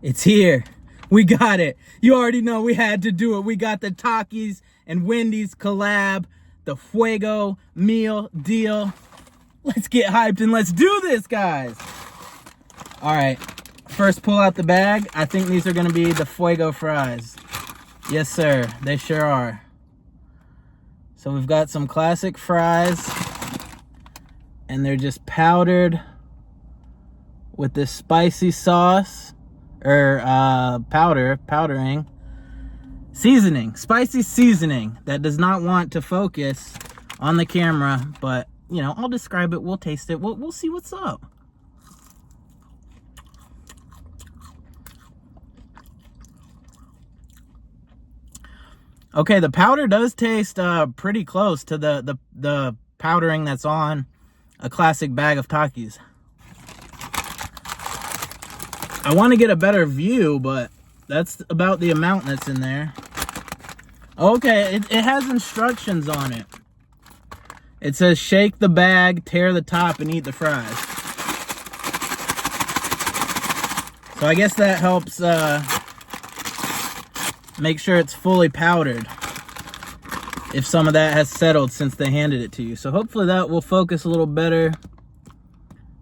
It's here. We got it. You already know we had to do it. We got the Takis and Wendy's collab, the Fuego meal deal. Let's get hyped and let's do this, guys. All right, first pull out the bag. I think these are gonna be the Fuego fries. Yes, sir, they sure are. So we've got some classic fries and they're just powdered with this spicy sauce. Powdering seasoning, spicy seasoning that does not want to focus on the camera, but you know, I'll describe it, we'll taste it, we'll see what's up. Okay, the powder does taste pretty close to the powdering that's on a classic bag of Takis. I want to get a better view, but that's about the amount that's in there. Okay, it has instructions on it. It says shake the bag, tear the top, and eat the fries. So I guess that helps make sure it's fully powdered if some of that has settled since they handed it to you. So hopefully that will focus a little better.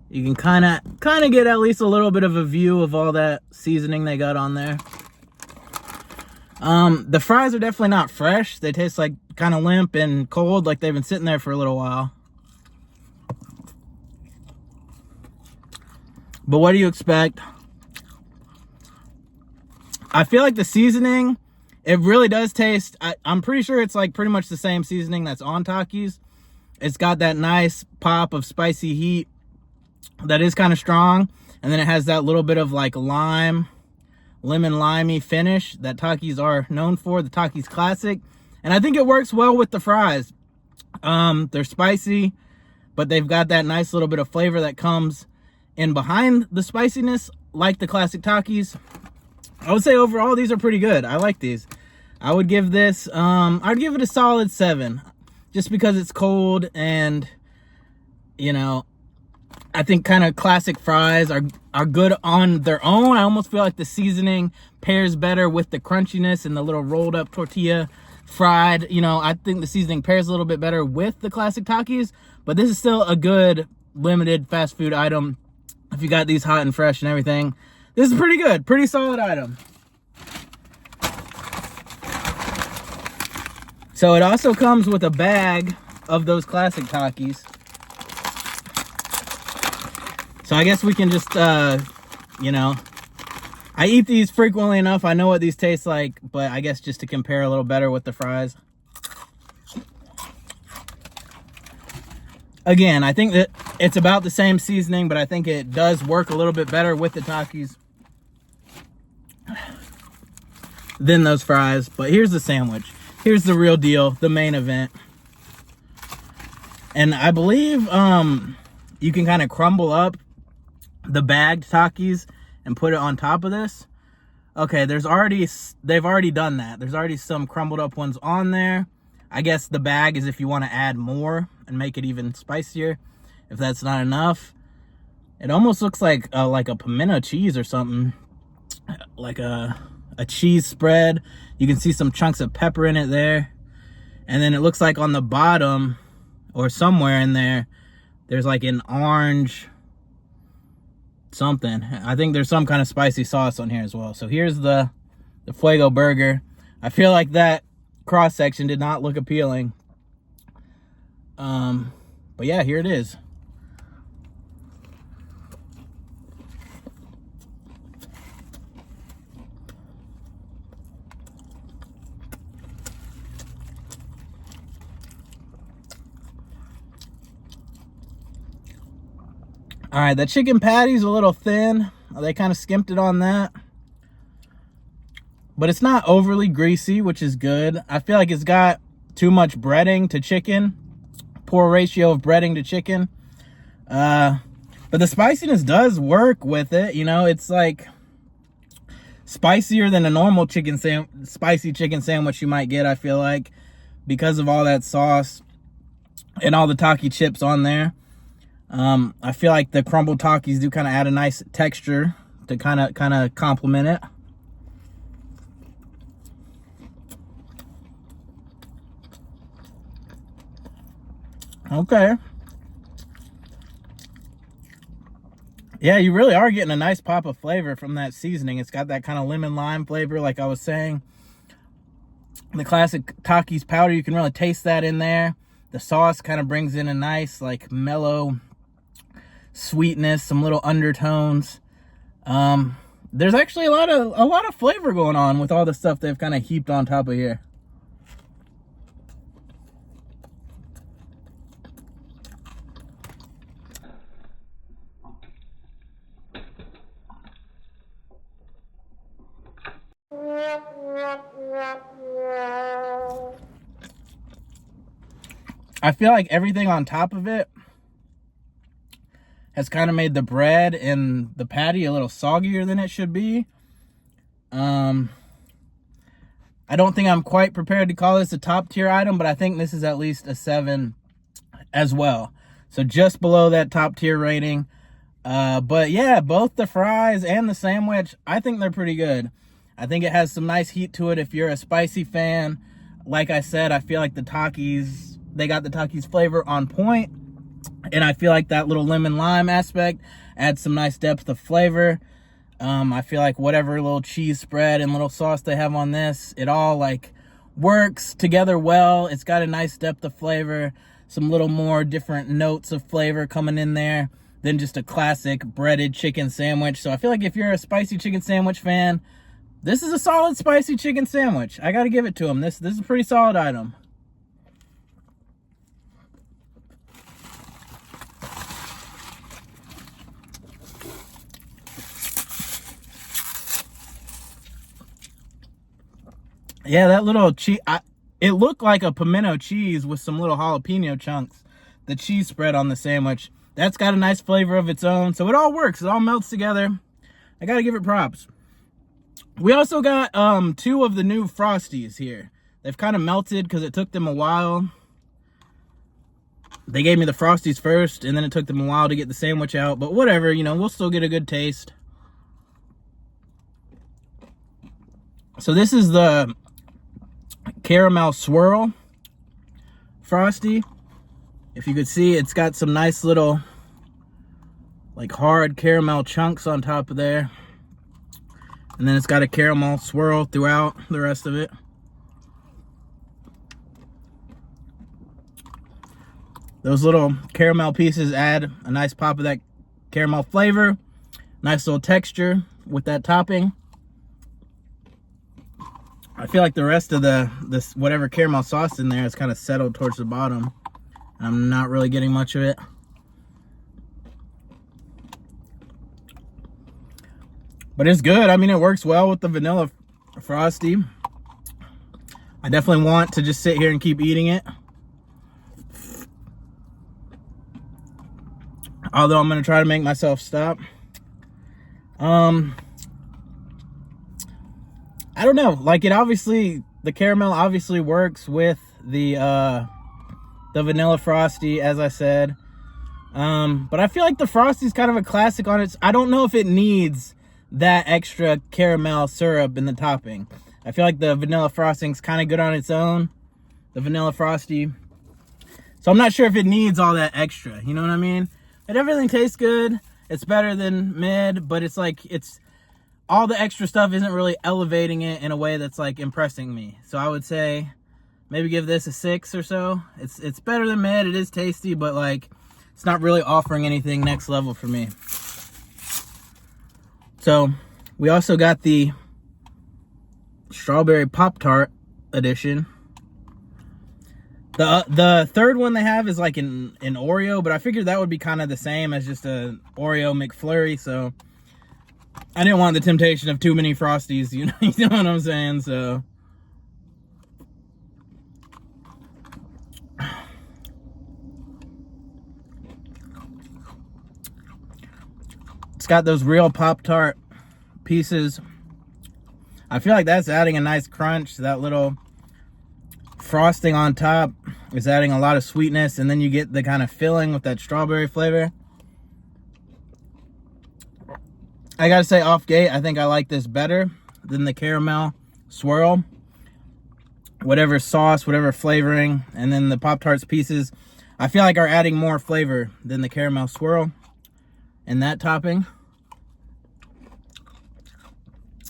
You can kind of get at least a little bit of a view of all that seasoning they got on there. The fries are definitely not fresh. They taste like kind of limp and cold, like they've been sitting there for a little while. But what do you expect? I feel like the seasoning, it really does taste, I'm pretty sure it's like pretty much the same seasoning that's on Takis. It's got that nice pop of spicy heat that is kind of strong, and then it has that little bit of like lemon limey finish that Takis are known for, the Takis classic. And I think it works well with the fries. They're spicy, but they've got that nice little bit of flavor that comes in behind the spiciness, like the classic Takis. I would say overall these are pretty good. I like these. I would give this I'd give it a solid 7, just because it's cold, and you know, I think kind of classic fries are good on their own. I almost feel like the seasoning pairs better with the crunchiness and the little rolled up tortilla fried. You know, I think the seasoning pairs a little bit better with the classic Takis, but this is still a good limited fast food item. If you got these hot and fresh and everything, this is pretty good, pretty solid item. So it also comes with a bag of those classic Takis. So I guess we can just, you know, I eat these frequently enough. I know what these taste like, but I guess just to compare a little better with the fries. Again, I think that it's about the same seasoning, but I think it does work a little bit better with the Takis than those fries. But here's the sandwich. Here's the real deal, the main event. And I believe you can kind of crumble up the bagged Takis and put it on top of this. Okay, they've already done that. There's already some crumbled up ones on there. I guess the bag is if you want to add more and make it even spicier, if that's not enough. It almost looks like a pimento cheese or something, like a cheese spread. You can see some chunks of pepper in it there, and then it looks like on the bottom or somewhere in there, there's like an orange something. I think there's some kind of spicy sauce on here as well. So here's the Fuego burger. I feel like that cross section did not look appealing. But yeah, here it is. All right, the chicken patty's a little thin. They kind of skimped it on that. But it's not overly greasy, which is good. I feel like it's got too much breading to chicken. Poor ratio of breading to chicken. But the spiciness does work with it. You know, it's like spicier than a normal spicy chicken sandwich you might get, I feel like, because of all that sauce and all the Taki chips on there. I feel like the crumbled Takis do kind of add a nice texture to kind of complement it. Okay. Yeah, you really are getting a nice pop of flavor from that seasoning. It's got that kind of lemon lime flavor, like I was saying. The classic takis powder, you can really taste that in there. The sauce kind of brings in a nice, like, mellow sweetness, some little undertones. There's actually a lot of flavor going on with all the stuff they've kind of heaped on top of here. I feel like everything on top of it has kind of made the bread and the patty a little soggier than it should be. I don't think I'm quite prepared to call this a top tier item, but I think this is at least a 7 as well. So just below that top tier rating. But yeah, both the fries and the sandwich, I think they're pretty good. I think it has some nice heat to it if you're a spicy fan. Like I said, I feel like the takis, they got the takis flavor on point. And I feel like that little lemon lime aspect adds some nice depth of flavor. I feel like whatever little cheese spread and little sauce they have on this, it all like works together well. It's got a nice depth of flavor, some little more different notes of flavor coming in there than just a classic breaded chicken sandwich. So I feel like if you're a spicy chicken sandwich fan, this is a solid spicy chicken sandwich. I gotta give it to them. This is a pretty solid item. Yeah, that little cheese, it looked like a pimento cheese with some little jalapeno chunks. The cheese spread on the sandwich, that's got a nice flavor of its own. So it all works, it all melts together. I gotta give it props. We also got 2 of the new Frosties here. They've kind of melted because it took them a while. They gave me the Frosties first, and then it took them a while to get the sandwich out. But whatever, you know, we'll still get a good taste. So this is the caramel swirl Frosty. If you could see, it's got some nice little like hard caramel chunks on top of there. And then it's got a caramel swirl throughout the rest of it. Those little caramel pieces add a nice pop of that caramel flavor. Nice little texture with that topping. I feel like the rest of this whatever caramel sauce in there is kind of settled towards the bottom. I'm not really getting much of it. But it's good. I mean, it works well with the vanilla Frosty. I definitely want to just sit here and keep eating it. Although I'm going to try to make myself stop. I don't know. Like, it obviously, the caramel obviously works with the vanilla Frosty, as I said. But I feel like the Frosty's kind of a classic on its. I don't know if it needs that extra caramel syrup in the topping. I feel like the vanilla frosting's kind of good on its own, the vanilla Frosty. So I'm not sure if it needs all that extra, you know what I mean? But everything tastes good. It's better than mid, but it's like, it's all the extra stuff isn't really elevating it in a way that's like impressing me. So I would say maybe give this a 6 or so. It's better than mid. It is tasty, but like it's not really offering anything next level for me. So we also got the strawberry Pop-Tart edition. The third one they have is like an Oreo, but I figured that would be kind of the same as just a Oreo McFlurry, so I didn't want the temptation of too many Frosties, you know what I'm saying? So it's got those real Pop-Tart pieces. I feel like that's adding a nice crunch. That little frosting on top is adding a lot of sweetness, and then you get the kind of filling with that strawberry flavor. I gotta say, off gate, I think I like this better than the caramel swirl. Whatever sauce, whatever flavoring, and then the Pop-Tarts pieces, I feel like are adding more flavor than the caramel swirl and that topping.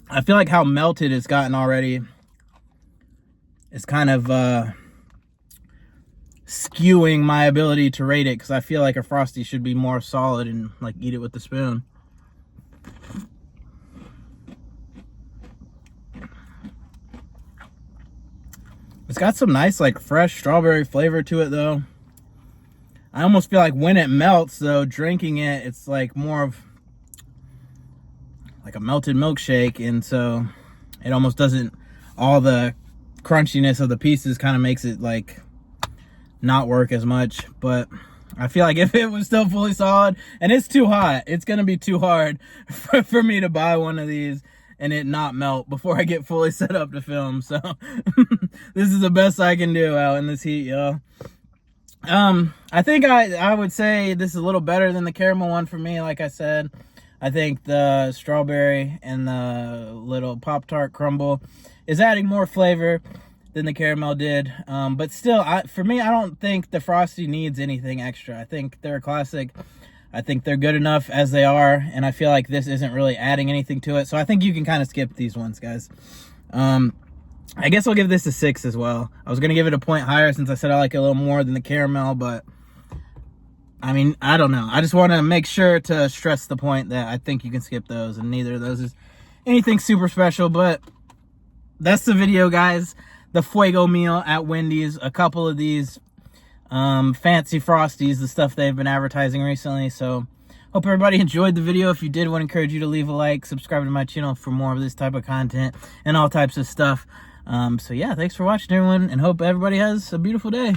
I feel like how melted it's gotten already is kind of skewing my ability to rate it, because I feel like a Frosty should be more solid and like eat it with the spoon. It's got some nice like fresh strawberry flavor to it though. I almost feel like when it melts though, drinking it, it's like more of like a melted milkshake, and so it almost doesn't, all the crunchiness of the pieces kind of makes it like not work as much. But I feel like if it was still fully solid, and it's too hot, it's gonna be too hard for me to buy one of these and it not melt before I get fully set up to film. So this is the best I can do out in this heat, y'all. I think I would say this is a little better than the caramel one for me. Like I said, I think the strawberry and the little Pop-Tart crumble is adding more flavor than the caramel did. But still, for me, I don't think the Frosty needs anything extra. I think they're a classic. I think they're good enough as they are, and I feel like this isn't really adding anything to it. So I think you can kind of skip these ones, guys. I guess I'll give this a 6 as well. I was going to give it a point higher since I said I like it a little more than the caramel, but I mean, I don't know. I just want to make sure to stress the point that I think you can skip those, and neither of those is anything super special. But that's the video, guys. The Fuego meal at Wendy's. A couple of these fancy Frosties, the stuff they've been advertising recently. So hope everybody enjoyed the video. If you did, I want to encourage you to leave a like, subscribe to my channel for more of this type of content and all types of stuff. So yeah, thanks for watching, everyone, and hope everybody has a beautiful day.